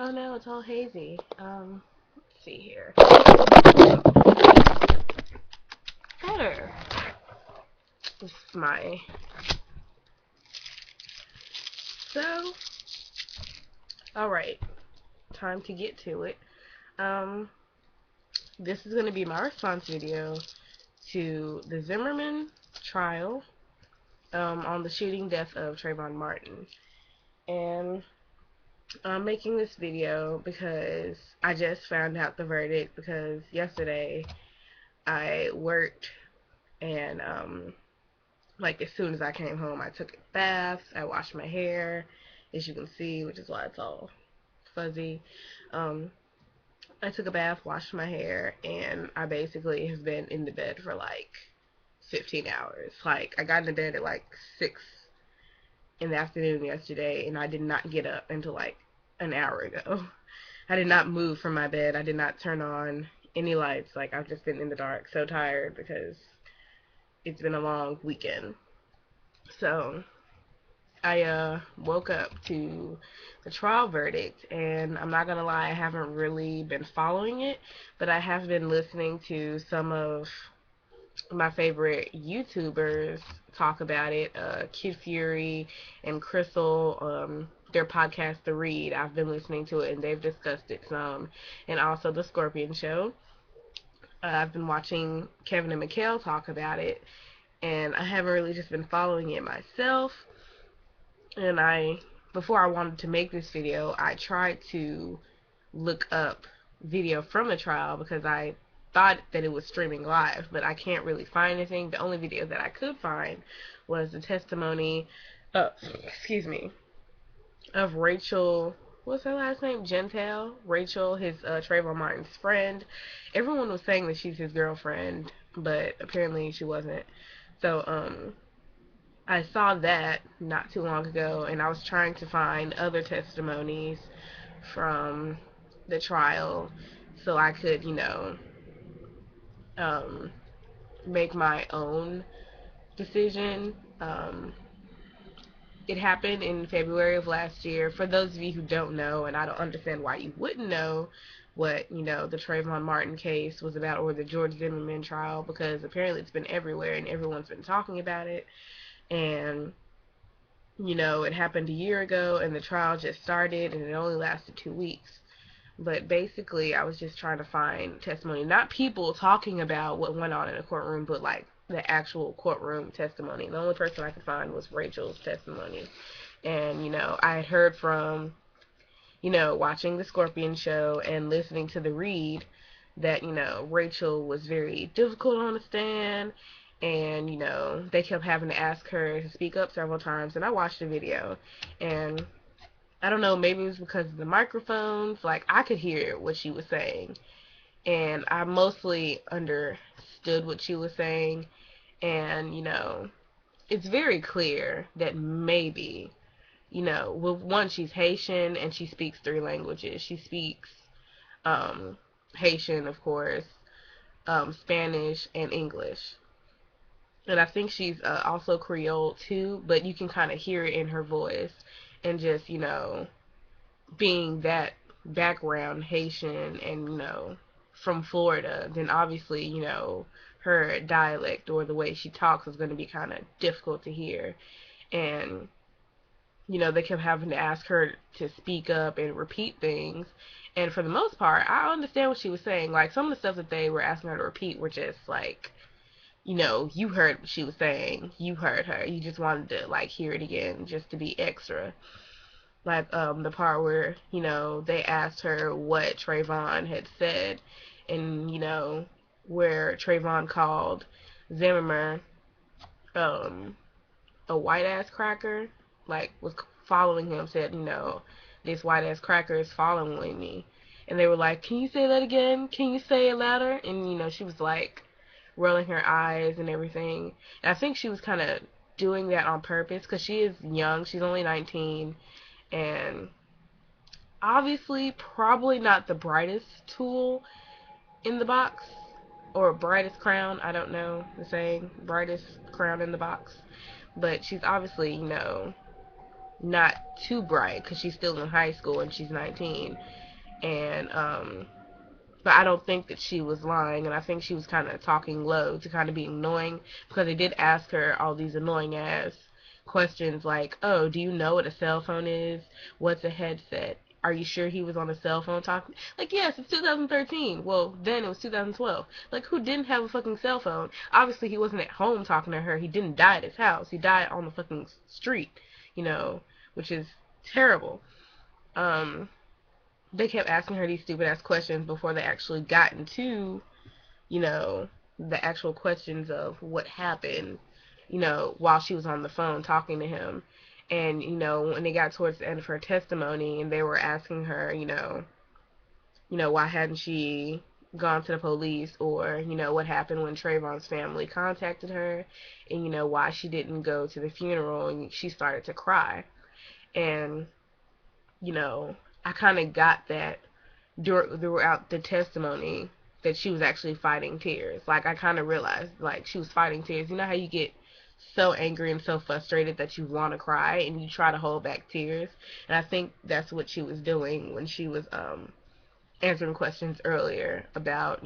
Oh no, it's all hazy. Let's see here. Better. This is my. So, alright. Time to get to it. Um, this is going to be my response video to the Zimmerman trial on the shooting death of Trayvon Martin. And I'm making this video because I just found out the verdict because yesterday I worked and like as soon as I came home I took a bath, I washed my hair, as you can see, which is why it's all fuzzy. Um, I took a bath, washed my hair, and I basically have been in the bed for like 15 hours. Like I got into bed at like 6 in the afternoon yesterday, and I did not get up until like an hour ago. I did not move from my bed. I did not turn on any lights. Like I've just been in the dark, so tired because it's been a long weekend. So I woke up to the trial verdict, and I'm not gonna lie, I haven't really been following it, but I have been listening to some of my favorite YouTubers talk about it. Kid Fury and Crystal, their podcast The Read. I've been listening to it, and they've discussed it some, and also the Scorpion Show. I've been watching Kevin and Mikhail talk about it, and I haven't really just been following it myself. And before I wanted to make this video, I tried to look up video from the trial because I thought that it was streaming live, but I can't really find anything. The only video that I could find was the testimony, excuse me, of Rachel. What's her last name? Jeantel. Rachel, his Trayvon Martin's friend. Everyone was saying that she's his girlfriend, but apparently she wasn't. So I saw that not too long ago, and I was trying to find other testimonies from the trial so I could, um, make my own decision. It happened in February of last year. For those of you who don't know, and I don't understand why you wouldn't know what, the Trayvon Martin case was about, or the George Zimmerman trial, because apparently it's been everywhere and everyone's been talking about it. And it happened a year ago, and the trial just started, and it only lasted 2 weeks. But basically, I was just trying to find testimony, not people talking about what went on in the courtroom, but like the actual courtroom testimony. The only person I could find was Rachel's testimony. And, I had heard from, watching the Scorpion Show and listening to the Read that, Rachel was very difficult on the stand, and, they kept having to ask her to speak up several times. And I watched the video, and I don't know, maybe it was because of the microphones. Like, I could hear what she was saying, and I mostly understood what she was saying. And, it's very clear that maybe, well, one, she's Haitian, and she speaks 3 languages. She speaks Haitian, of course, Spanish, and English. And I think she's also Creole, too, but you can kind of hear it in her voice. And just, being that background Haitian and, from Florida, then obviously, her dialect or the way she talks is going to be kind of difficult to hear. And, they kept having to ask her to speak up and repeat things. And for the most part, I understand what she was saying. Like, some of the stuff that they were asking her to repeat were just like, you heard what she was saying. You heard her. You just wanted to, like, hear it again just to be extra. Like, the part where, they asked her what Trayvon had said, and, where Trayvon called Zimmerman, a white ass cracker, like, was following him, said, this white ass cracker is following me. And they were like, can you say that again? Can you say it louder? And, she was like, rolling her eyes and everything. And I think she was kind of doing that on purpose, because she is young. She's only 19. And obviously probably not the brightest tool in the box, or brightest crown, I don't know the saying, brightest crown in the box, but she's obviously, not too bright because she's still in high school and she's 19. And but I don't think that she was lying, and I think she was kind of talking low to kind of be annoying, because they did ask her all these annoying ass questions like, oh, do you know what a cell phone is? What's a headset? Are you sure he was on a cell phone talking? Like, yes, it's 2013. Well, then it was 2012. Like, who didn't have a fucking cell phone? Obviously, he wasn't at home talking to her. He didn't die at his house. He died on the fucking street, you know, which is terrible. Um, they kept asking her these stupid ass questions before they actually got into, you know, the actual questions of what happened, you know, while she was on the phone talking to him. And, you know, when they got towards the end of her testimony and they were asking her, why hadn't she gone to the police, or, what happened when Trayvon's family contacted her, and, why she didn't go to the funeral, and she started to cry. And, you know, I kind of got that throughout the testimony, that she was actually fighting tears. Like, I kind of realized, like, she was fighting tears. You know how you get so angry and so frustrated that you want to cry and you try to hold back tears? And I think that's what she was doing when she was answering questions earlier about,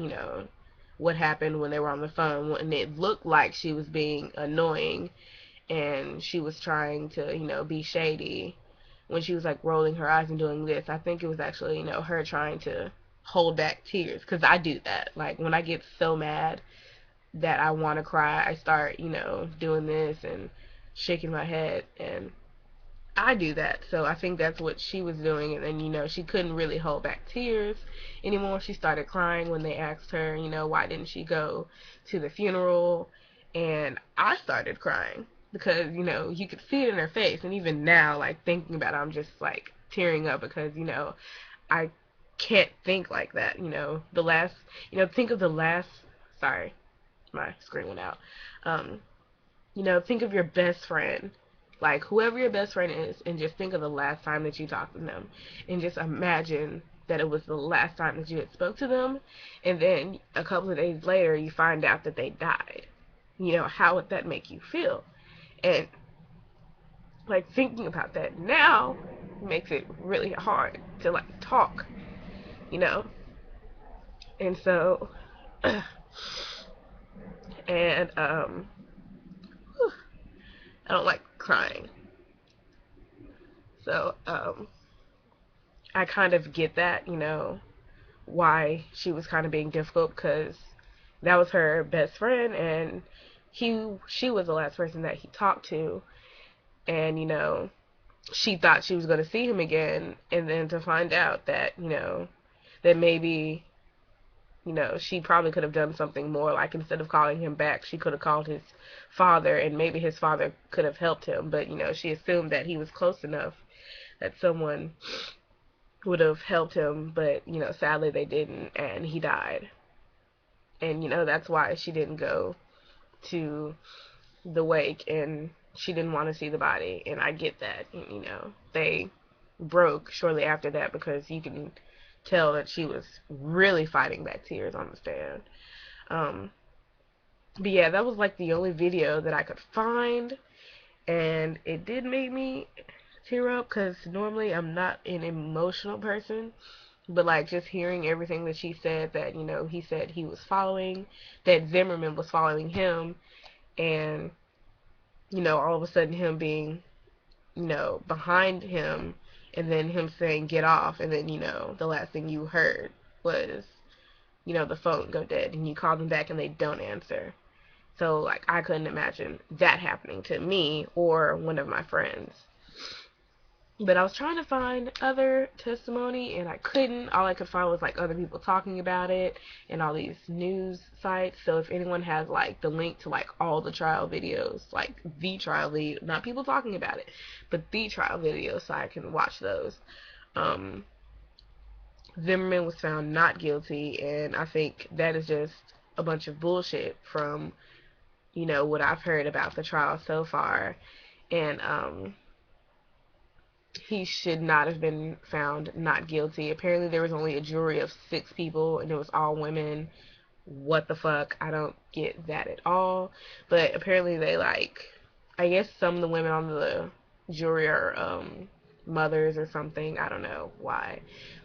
what happened when they were on the phone, and it looked like she was being annoying and she was trying to, be shady when she was like rolling her eyes and doing this. I think it was actually, her trying to hold back tears, because I do that. Like, when I get so mad that I want to cry, I start, doing this and shaking my head, and I do that. So I think that's what she was doing. And then, she couldn't really hold back tears anymore. She started crying when they asked her, why didn't she go to the funeral? And I started crying because, you could see it in her face. And even now, like, thinking about it, I'm just, like, tearing up because, I can't think like that. Think of the last, sorry, my screen went out. Think of your best friend, like whoever your best friend is, and just think of the last time that you talked to them, and just imagine that it was the last time that you had spoke to them, and then a couple of days later you find out that they died. How would that make you feel? And like, thinking about that now makes it really hard to like talk, you know. And so and I don't like crying. So I kind of get that, why she was kind of being difficult, because that was her best friend, and she was the last person that he talked to, and she thought she was going to see him again, and then to find out that that maybe she probably could have done something more. Like, instead of calling him back, she could have called his father, and maybe his father could have helped him, but she assumed that he was close enough that someone would have helped him, but sadly they didn't, and he died. And that's why she didn't go to the wake, and she didn't want to see the body. And I get that. They broke shortly after that, because you can tell that she was really fighting back tears on the stand. But yeah, that was like the only video that I could find, and it did make me tear up, because normally I'm not an emotional person. But like, just hearing everything that she said, that he said he was following, that Zimmerman was following him, and all of a sudden him being behind him, and then him saying get off, and then the last thing you heard was the phone go dead, and you call them back and they don't answer. So like, I couldn't imagine that happening to me or one of my friends. But I was trying to find other testimony, and I couldn't. All I could find was like other people talking about it and all these news sites. So if anyone has like the link to like all the trial videos, like the trial video, not people talking about it, but the trial videos, so I can watch those. Zimmerman was found not guilty, and I think that is just a bunch of bullshit from what I've heard about the trial so far. And he should not have been found not guilty. Apparently there was only a jury of 6 people, and it was all women. What the fuck? I don't get that at all. But apparently they, like, I guess some of the women on the jury are mothers or something. I don't know why,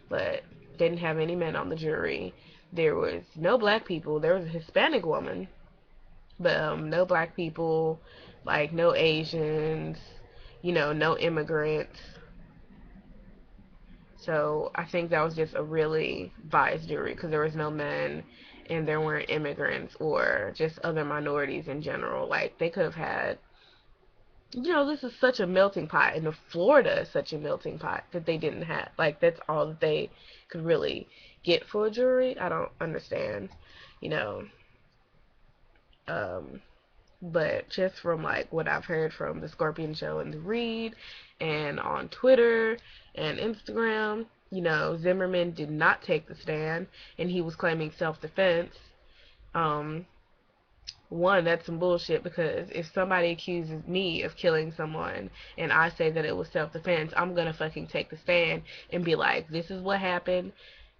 but didn't have any men on the jury. There was no black people. There was a Hispanic woman, but no black people, like no Asians, no immigrants. So I think that was just a really biased jury because there was no men and there weren't immigrants or just other minorities in general. Like they could have had, this is such a melting pot, and Florida is such a melting pot that they didn't have. Like that's all that they could really get for a jury. I don't understand, you know. Um, but just from like what I've heard from the Scorpion Show and the Read and on Twitter and Instagram, Zimmerman did not take the stand and he was claiming self-defense. Um, One, that's some bullshit because if somebody accuses me of killing someone and I say that it was self-defense, I'm gonna fucking take the stand and be like, this is what happened.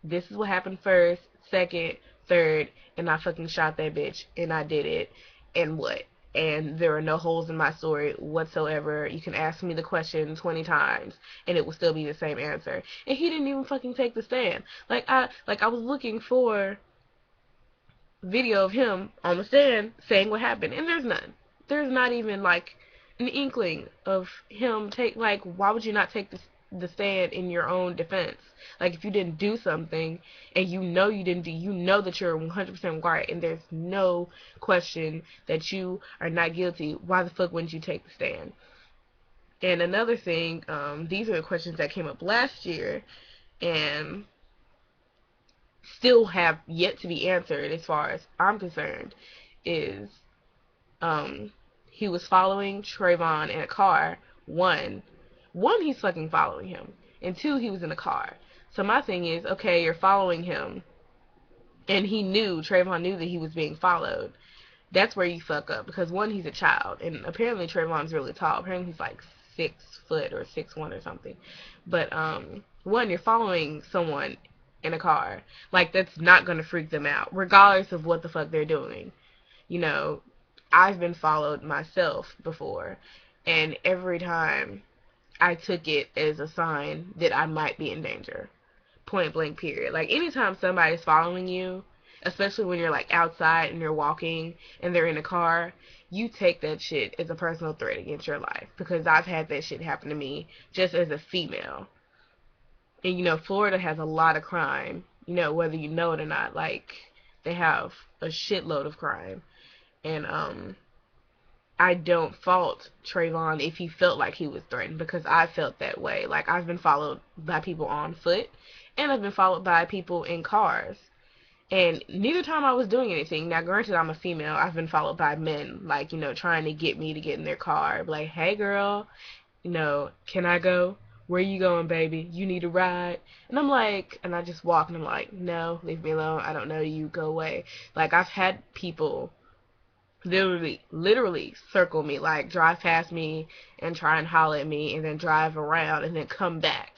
This is what happened first, second, third, and I fucking shot that bitch and I did it. And what? And there are no holes in my story whatsoever. You can ask me the question 20 times and it will still be the same answer. And he didn't even fucking take the stand. I was looking for video of him on the stand saying what happened, and there's none. There's not even like an inkling of him why would you not take the stand in your own defense? Like if you didn't do something and you didn't do, that you're 100% right and there's no question that you are not guilty, why the fuck wouldn't you take the stand? And another thing, these are the questions that came up last year and still have yet to be answered as far as I'm concerned, is he was following Trayvon in a car. One, he's fucking following him, and two, he was in a car. So my thing is, okay, you're following him, and Trayvon knew that he was being followed. That's where you fuck up, because one, he's a child, and apparently Trayvon's really tall. Apparently he's like 6 foot or 6'1" or something. But one, you're following someone in a car. Like that's not gonna freak them out, regardless of what the fuck they're doing. I've been followed myself before, and every time I took it as a sign that I might be in danger. Point blank period. Like anytime somebody's following you, especially when you're like outside and you're walking and they're in a car, you take that shit as a personal threat against your life, because I've had that shit happen to me just as a female. And Florida has a lot of crime, whether you know it or not. Like they have a shitload of crime. And I don't fault Trayvon if he felt like he was threatened, because I felt that way. Like I've been followed by people on foot and I've been followed by people in cars. And neither time I was doing anything. Now, granted, I'm a female. I've been followed by men, like, trying to get me to get in their car. Like, hey, girl, can I go? Where you going, baby? You need a ride? And I'm like, and I just walk and I'm like, no, leave me alone. I don't know you. Go away. Like, I've had people literally circle me, like drive past me and try and holler at me and then drive around and then come back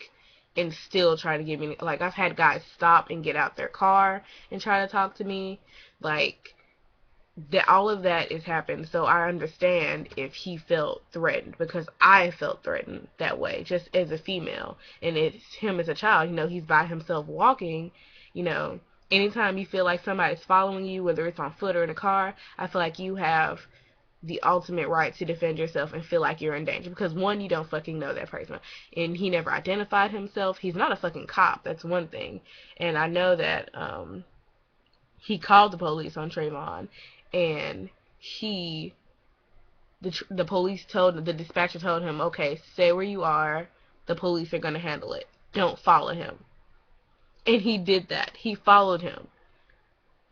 and still try to get me. Like I've had guys stop and get out their car and try to talk to me. Like that, all of that has happened. So I understand if he felt threatened, because I felt threatened that way just as a female, and it's him as a child. He's by himself walking. Anytime you feel like somebody's following you, whether it's on foot or in a car, I feel like you have the ultimate right to defend yourself and feel like you're in danger. Because one, you don't fucking know that person. And he never identified himself. He's not a fucking cop. That's one thing. And I know that he called the police on Trayvon. And the police the dispatcher told him, okay, stay where you are. The police are going to handle it. Don't follow him. And he did that. He followed him.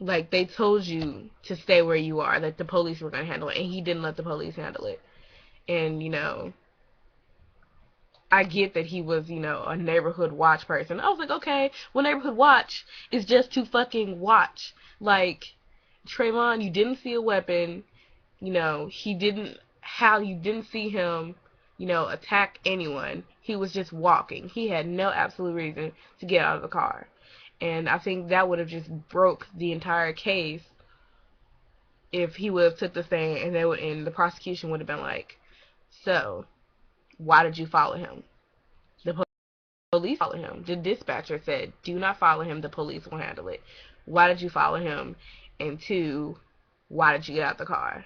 Like, they told you to stay where you are, that the police were going to handle it, and he didn't let the police handle it. And, I get that he was, a neighborhood watch person. I was like, okay, well, neighborhood watch is just to fucking watch. Like, Trayvon, you didn't see a weapon. You didn't see him, attack anyone. He was just walking. He had no absolute reason to get out of the car. And I think that would have just broke the entire case if he would have took the stand and the prosecution would have been like, so, why did you follow him? The police follow him. The dispatcher said, do not follow him. The police will handle it. Why did you follow him? And two, why did you get out the car?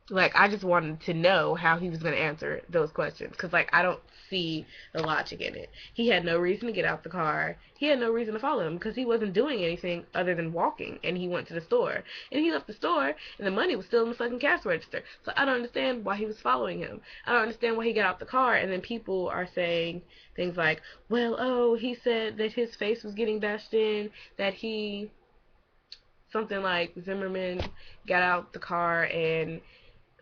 Like, I just wanted to know how he was going to answer those questions. Because, like, I don't see the logic in it. He had no reason to get out the car. He had no reason to follow him because he wasn't doing anything other than walking. And he went to the store. And he left the store, and the money was still in the fucking cash register. So I don't understand why he was following him. I don't understand why he got out the car. And then people are saying things like, well, oh, he said that his face was getting bashed in, that he, something like Zimmerman got out the car and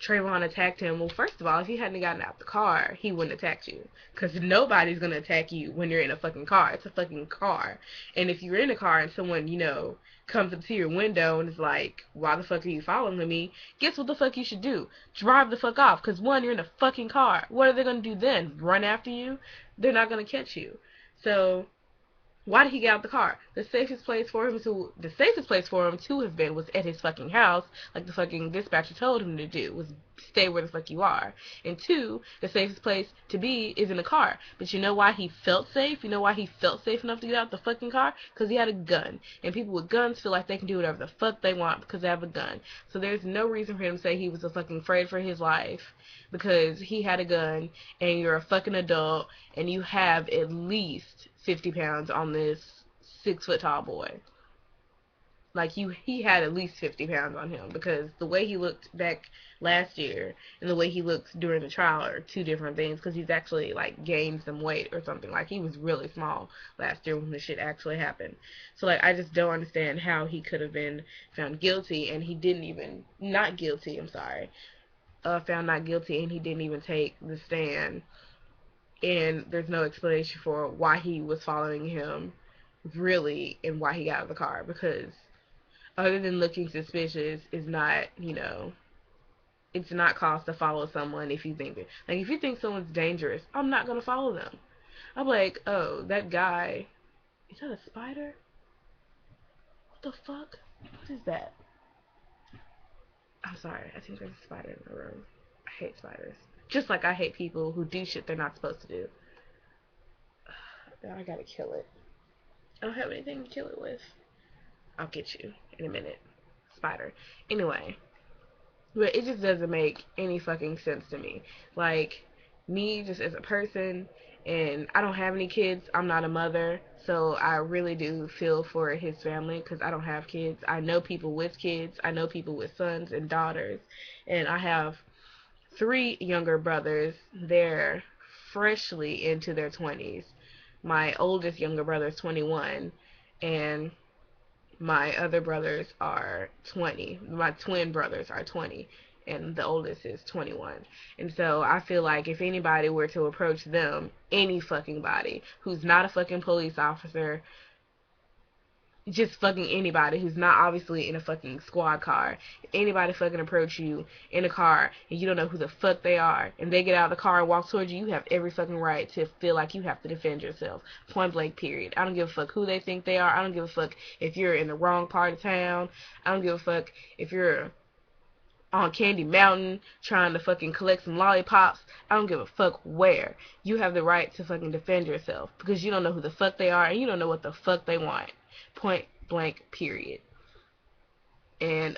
Trayvon attacked him. Well, first of all, if he hadn't gotten out the car, he wouldn't attack you. Because nobody's going to attack you when you're in a fucking car. It's a fucking car. And if you're in a car and someone, you know, comes up to your window and is like, why the fuck are you following me? Guess what the fuck you should do? Drive the fuck off. Because, one, you're in a fucking car. What are they going to do then? Run after you? They're not going to catch you. So why did he get out the car? The safest place for him to have been was at his fucking house, like the fucking dispatcher told him to do, was stay where the fuck you are. And two, the safest place to be is in the car. But you know why he felt safe? You know why he felt safe enough to get out the fucking car? Because he had a gun. And people with guns feel like they can do whatever the fuck they want because they have a gun. So there's no reason for him to say he was a fucking afraid for his life because he had a gun and you're a fucking adult and you have at least 50 pounds on this 6 foot tall boy. Like, he had at least 50 pounds on him because the way he looked back last year and the way he looks during the trial are two different things because he's actually, like, gained some weight or something. Like, he was really small last year when this shit actually happened. So, like, I just don't understand how he could have been found guilty and he didn't even, not guilty, I'm sorry, found not guilty and he didn't even take the stand. And there's no explanation for why he was following him, really, and why he got out of the car. Because other than looking suspicious, is not, you know, it's not cause to follow someone if you think it. Like, if you think someone's dangerous, I'm not going to follow them. I'm like, oh, that guy, is that a spider? What the fuck? What is that? I'm sorry, I think there's a spider in the room. I hate spiders. Just like I hate people who do shit they're not supposed to do. Now I gotta kill it. I don't have anything to kill it with. I'll get you in a minute. Spider. Anyway. But it just doesn't make any fucking sense to me. Like, me just as a person, and I don't have any kids. I'm not a mother. So I really do feel for his family because I don't have kids. I know people with kids. I know people with sons and daughters. And I have 3 younger brothers. They're freshly into their 20s. My oldest younger brother is 21, and my other brothers are 20. My twin brothers are 20, and the oldest is 21. And so I feel like if anybody were to approach them, any fucking body who's not a fucking police officer, just fucking anybody who's not obviously in a fucking squad car, if anybody fucking approach you in a car and you don't know who the fuck they are and they get out of the car and walk towards you, you have every fucking right to feel like you have to defend yourself. Point blank, period. I don't give a fuck who they think they are. I don't give a fuck if you're in the wrong part of town. I don't give a fuck if you're on Candy Mountain trying to fucking collect some lollipops. I don't give a fuck where. You have the right to fucking defend yourself because you don't know who the fuck they are and you don't know what the fuck they want. Point blank, period. And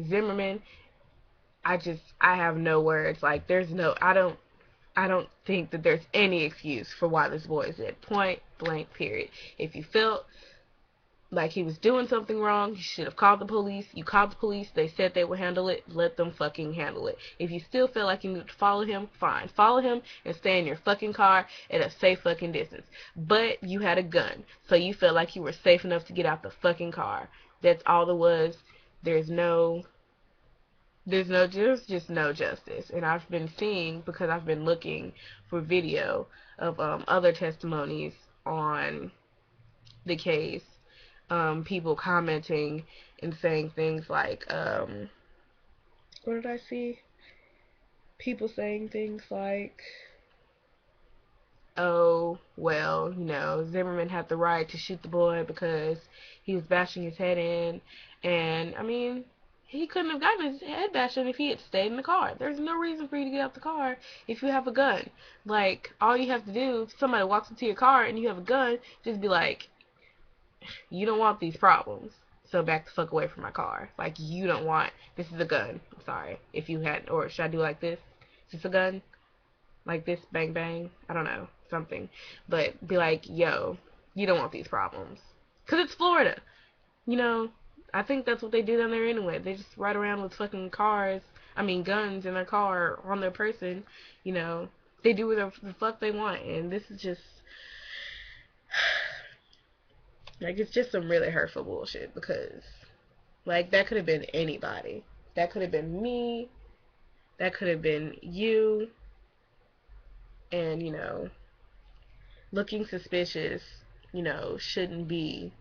Zimmerman, I have no words. Like, I don't think that there's any excuse for why this boy is dead. Point blank, period. If you felt like he was doing something wrong, you should have called the police. You called the police. They said they would handle it. Let them fucking handle it. If you still feel like you need to follow him, fine. Follow him and stay in your fucking car at a safe fucking distance. But you had a gun, so you felt like you were safe enough to get out the fucking car. That's all there was. There's just no justice. And I've been seeing, because I've been looking for video of other testimonies on the case, people commenting and saying things like, what did I see? People saying things like, oh, well, you know, Zimmerman had the right to shoot the boy because he was bashing his head in. And, I mean, he couldn't have gotten his head bashed in if he had stayed in the car. There's no reason for you to get out the car if you have a gun. Like, all you have to do, if somebody walks into your car and you have a gun, just be like, you don't want these problems, so back the fuck away from my car. Like, you don't want, this is a gun. I'm sorry. If you had, or should I do like this? Is this a gun? Like this, bang bang? I don't know, something. But be like, yo, you don't want these problems. Because it's Florida. You know, I think that's what they do down there anyway. They just ride around with fucking guns in their car on their person. You know, they do whatever the fuck they want. And this is just, like, it's just some really hurtful bullshit because, like, that could have been anybody. That could have been me. That could have been you. And, you know, looking suspicious, you know, shouldn't be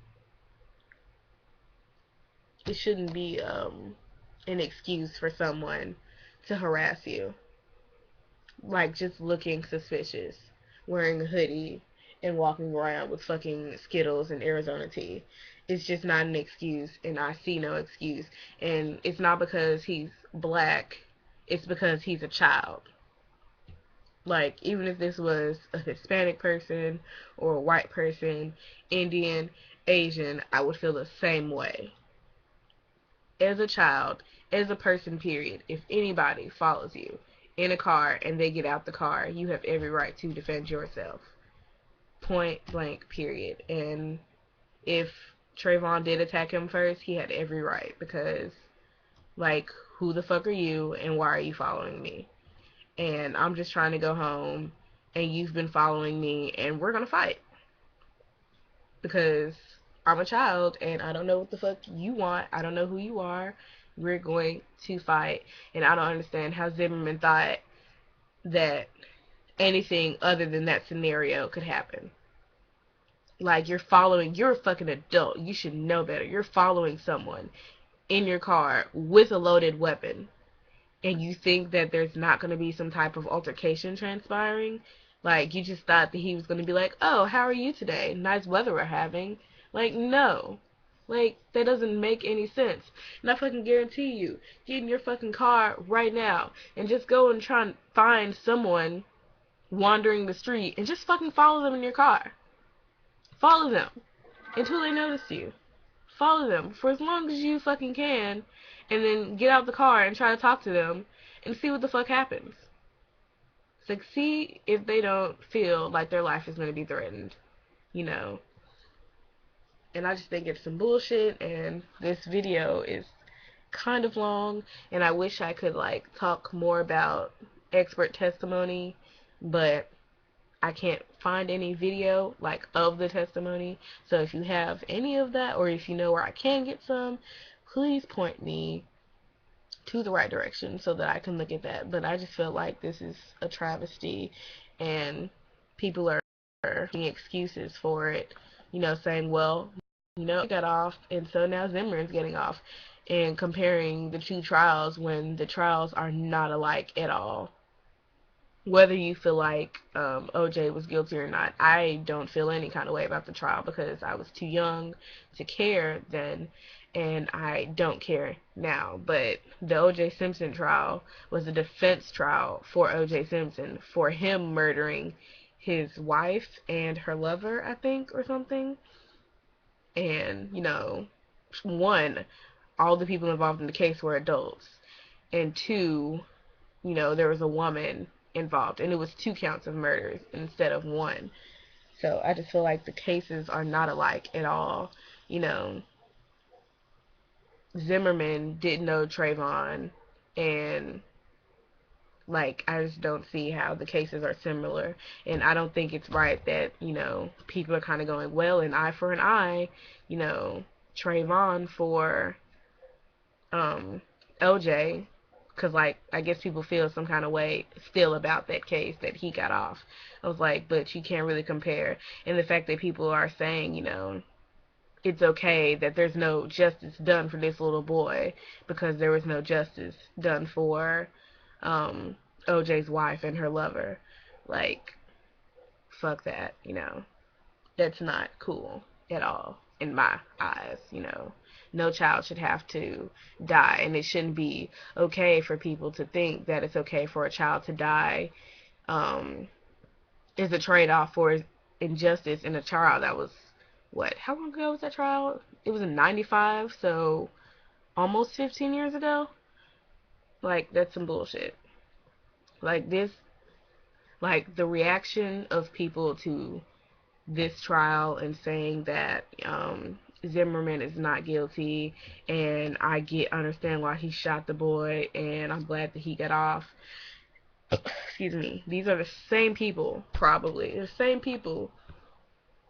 an excuse for someone to harass you. Like, just looking suspicious, wearing a hoodie and walking around with fucking Skittles and Arizona tea. It's just not an excuse, and I see no excuse. And it's not because he's black, it's because he's a child. Like, even if this was a Hispanic person or a white person, Indian, Asian, I would feel the same way. As a child, as a person, period, if anybody follows you in a car and they get out the car, you have every right to defend yourself. Point blank, period. And if Trayvon did attack him first, he had every right because, like, who the fuck are you and why are you following me? And I'm just trying to go home and you've been following me and we're gonna fight. Because I'm a child and I don't know what the fuck you want. I don't know who you are. We're going to fight. And I don't understand how Zimmerman thought that anything other than that scenario could happen. Like, you're a fucking adult. You should know better. You're following someone in your car with a loaded weapon. And you think that there's not going to be some type of altercation transpiring? Like, you just thought that he was going to be like, oh, how are you today? Nice weather we're having. Like, no. Like, that doesn't make any sense. And I fucking guarantee you, get in your fucking car right now and just go and try and find someone wandering the street and just fucking follow them in your car. Follow them until they notice you. Follow them for as long as you fucking can, and then get out the car and try to talk to them and see what the fuck happens. It's like, see if they don't feel like their life is going to be threatened, you know. And I just think it's some bullshit, and this video is kind of long, and I wish I could, like, talk more about expert testimony, but I can't find any video, like, of the testimony. So if you have any of that, or if you know where I can get some, please point me to the right direction so that I can look at that. But I just feel like this is a travesty, and people are making excuses for it, you know, saying, well, you know, I got off, and so now Zimmerman's getting off, and comparing the two trials when the trials are not alike at all. Whether you feel like OJ was guilty or not, I don't feel any kind of way about the trial because I was too young to care then, and I don't care now. But the OJ Simpson trial was a defense trial for OJ Simpson for him murdering his wife and her lover, I think, or something. And, you know, one, all the people involved in the case were adults, and two, you know, there was a woman involved, and it was 2 counts of murders instead of 1. So I just feel like the cases are not alike at all. You know, Zimmerman didn't know Trayvon, and, like, I just don't see how the cases are similar. And I don't think it's right that, you know, people are kind of going, well, an eye for an eye, you know, Trayvon for LJ, because, like, I guess people feel some kind of way still about that case that he got off. I was like, but you can't really compare. And the fact that people are saying, you know, it's okay that there's no justice done for this little boy because there was no justice done for OJ's wife and her lover. Like, fuck that, you know. That's not cool. at all, in my eyes, you know. No child should have to die, and it shouldn't be okay for people to think that it's okay for a child to die, is a trade-off for injustice in a trial that was, what, how long ago was that trial? It was in 95, so almost 15 years ago. Like, that's some bullshit. Like, this, like, the reaction of people to this trial and saying that Zimmerman is not guilty, and understand why he shot the boy, and I'm glad that he got off. Excuse me. These are the same people, probably the same people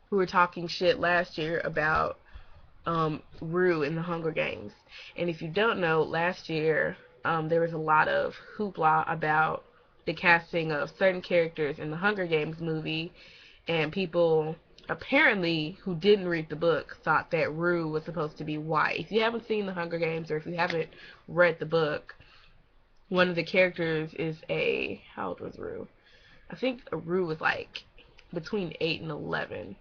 who were talking shit last year about Rue in the Hunger Games. And if you don't know, last year there was a lot of hoopla about the casting of certain characters in the Hunger Games movie, and people apparently who didn't read the book thought that Rue was supposed to be white. If you haven't seen the Hunger Games, or if you haven't read the book, one of the characters is how old was Rue? I think Rue was like between 8 and 11.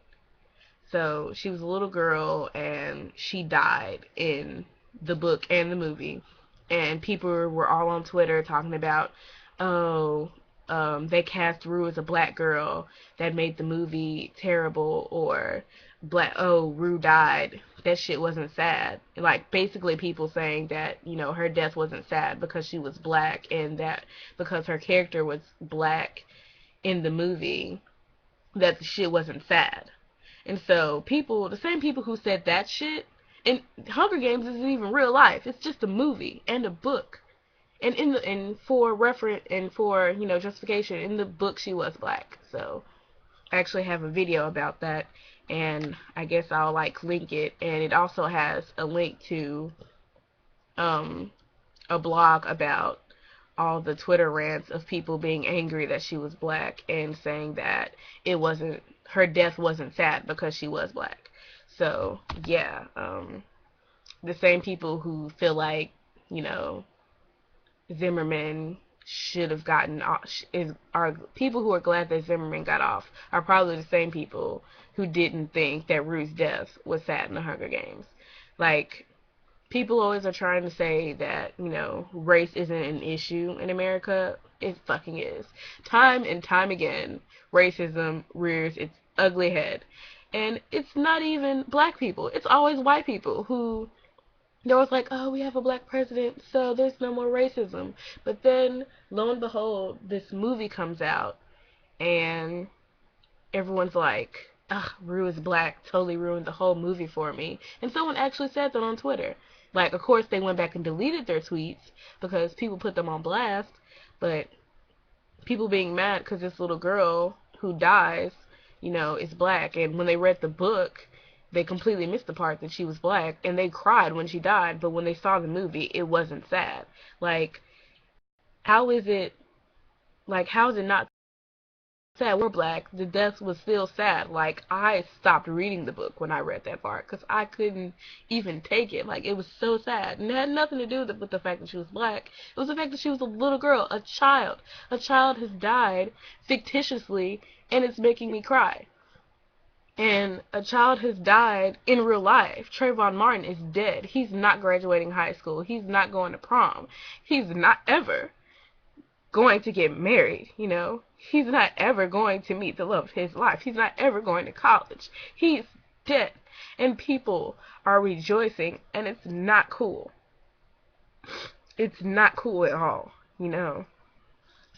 So she was a little girl, and she died in the book and the movie. And people were all on Twitter talking about, oh, they cast Rue as a black girl, that made the movie terrible, or Rue died, that shit wasn't sad. Like, basically people saying that, you know, her death wasn't sad because she was black, and that because her character was black in the movie, that the shit wasn't sad. And so the same people who said that shit, and Hunger Games isn't even real life. It's just a movie and a book. And for reference and for, you know, justification, in the book she was black. So I actually have a video about that, and I guess I'll like link it, and it also has a link to a blog about all the Twitter rants of people being angry that she was black, and saying that her death wasn't sad because she was black. So yeah, the same people who feel like, you know, Zimmerman should have gotten off, are people who are glad that Zimmerman got off, are probably the same people who didn't think that Rue's death was sad in the Hunger Games. Like, people always are trying to say that, you know, race isn't an issue in America. It fucking is. Time and time again, racism rears its ugly head. And it's not even black people. It's always white people who, they're always like, oh, we have a black president, so there's no more racism. But then, lo and behold, this movie comes out, and everyone's like, ugh, Rue is black, totally ruined the whole movie for me. And someone actually said that on Twitter. Like, of course, they went back and deleted their tweets because people put them on blast, but people being mad because this little girl who dies, you know, is black. And when they read the book, they completely missed the part that she was black, and they cried when she died, but when they saw the movie, it wasn't sad. Like, how is it not sad? We're black. The death was still sad. Like, I stopped reading the book when I read that part because I couldn't even take it. Like, it was so sad, and it had nothing to do with the fact that she was black. It was the fact that she was a little girl, a child. A child has died fictitiously, and it's making me cry. And a child has died in real life. Trayvon Martin is dead. He's not graduating high school. He's not going to prom. He's not ever going to get married, you know. He's not ever going to meet the love of his life. He's not ever going to college. He's dead. And people are rejoicing, and it's not cool. It's not cool at all, you know.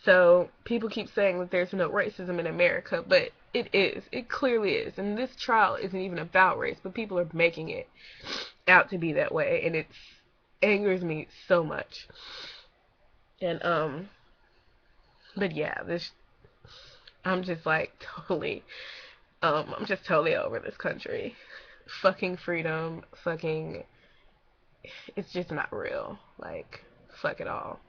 So people keep saying that there's no racism in America, but it is. It clearly is. And this trial isn't even about race, but people are making it out to be that way, and it angers me so much. And but yeah, I'm just like I'm just totally over this country. Fucking freedom, it's just not real. Like, fuck it all.